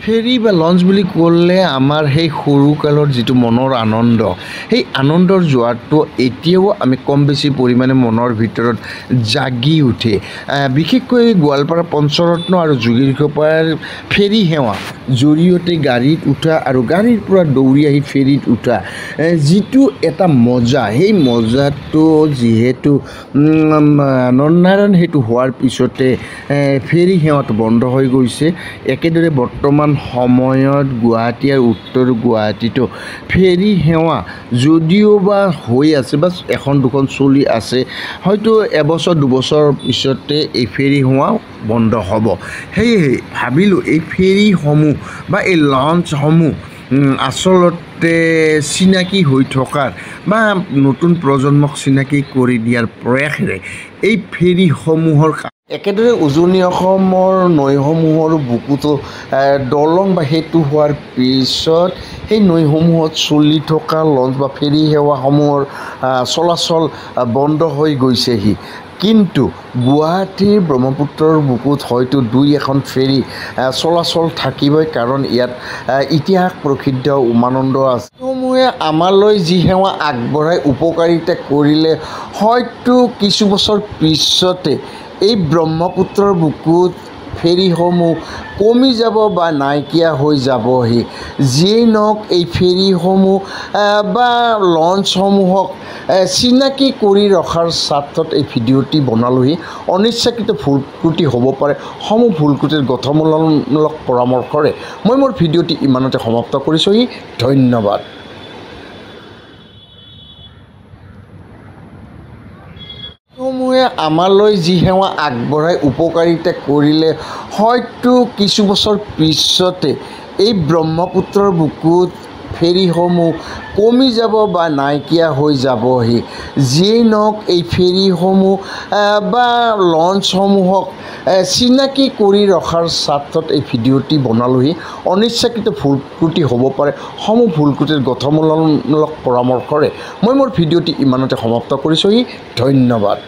Ferry বা launch বুলি ক'লে আমাৰ সেই সৰুকালৰ যিটো মনৰ আনন্দ, সেই আনন্দৰ জোৱাৰটো এতিয়াও আমি কম বেছি পৰিমাণে মনৰ ভিতৰত জাগি উঠে। বিশেষকৈ গোৱালপাৰা পঞ্চৰত্ন আৰু যোগীঘোপাৰ ফেৰী সেৱা জৰিয়তে গাড়ীত উঠা আৰু গাড়ীৰ পৰা দৌৰি আহি ফেৰীত উঠা যিটো এটা মজা, সেই মজাটো যিহেতু নৰনাৰায়ণ সেইটো হোৱাৰ পিছতে ফেৰী সেৱাটো বন্ধ হৈ গৈছে। একেদৰে বৰ্তমান সময়ত গুৱাহাটী আৰু উত্তৰ গুৱাহাটীতো ফেৰী সেৱা যদিও বা হৈ আছে বা এখন দুখন চলি আছে, হয়তো এবছৰ দুবছৰ পিছতে এই ফেৰী সেৱা বন্ধ হ'ব। সেয়েহে ভাবিলোঁ এই ফেৰীসমূহ বা এই লঞ্চসমূহ আচলতে চিনাকি হৈ থকাৰ বা নতুন প্ৰজন্মক চিনাকি কৰি দিয়াৰ প্ৰয়াসেৰে এই ফেৰীসমূহৰ একেদৰে উজনি অসমৰ নৈসমূহৰ বুকুতো দলং বা সেতু হোৱাৰ পিছত সেই নৈসমূহত চলি থকা লঞ্চ বা ফেৰী সেৱাসমূহৰ চলাচল বন্ধ হৈ গৈছেহি। কিন্তু গুৱাহাটীৰ ব্ৰহ্মপুত্ৰৰ বুকুত হয়তো দুই এখন ফেৰী চলাচল থাকিবই, কাৰণ ইয়াত ইতিহাস প্ৰসিদ্ধ উমানন্দ আছে। সমূহে আমালৈ যি সেৱা আগবঢ়াই উপকাৰিতা কৰিলে হয়তো কিছু বছৰ পিছতে এই ব্ৰহ্মপুত্ৰৰ বুকুত ফেৰীসমূহ কমি যাব বা নাইকিয়া হৈ যাবহি। যিয়েই নহওক এই ফেৰীসমূহ বা লঞ্চসমূহক চিনাকি কৰি ৰখাৰ স্বাৰ্থত এই ভিডিঅ'টি বনালোহি। অনিচ্ছাকৃত ভুল ত্ৰুটি হ'ব পাৰে, সমূহ ভুল ত্ৰুটিৰ গঠনমূলক পৰামৰ্শৰে মই মোৰ ভিডিঅ'টি ইমানতে সমাপ্ত কৰিছোঁহি। ধন্যবাদ। সমূহে আমালৈ যি সেৱা আগবঢ়াই উপকাৰিতা কৰিলে হয়তো কিছু বছৰ পিছতে এই ব্ৰহ্মপুত্ৰৰ বুকুত ফেৰীসমূহ কমি যাব বা নাইকিয়া হৈ যাবহি। যিয়েই নহওক এই ফেৰীসমূহ বা লঞ্চসমূহক চিনাকি কৰি ৰখাৰ স্বাৰ্থত এই ভিডিঅ'টি বনালোহি। অনিচ্ছাকৃত ভুল ত্ৰুটি হ'ব পাৰে, সমূহ ভুল ত্ৰুটিৰ গঠনমূলক পৰামৰ্শৰে মই মোৰ ভিডিঅ'টি ইমানতে সমাপ্ত কৰিছোঁহি। ধন্যবাদ।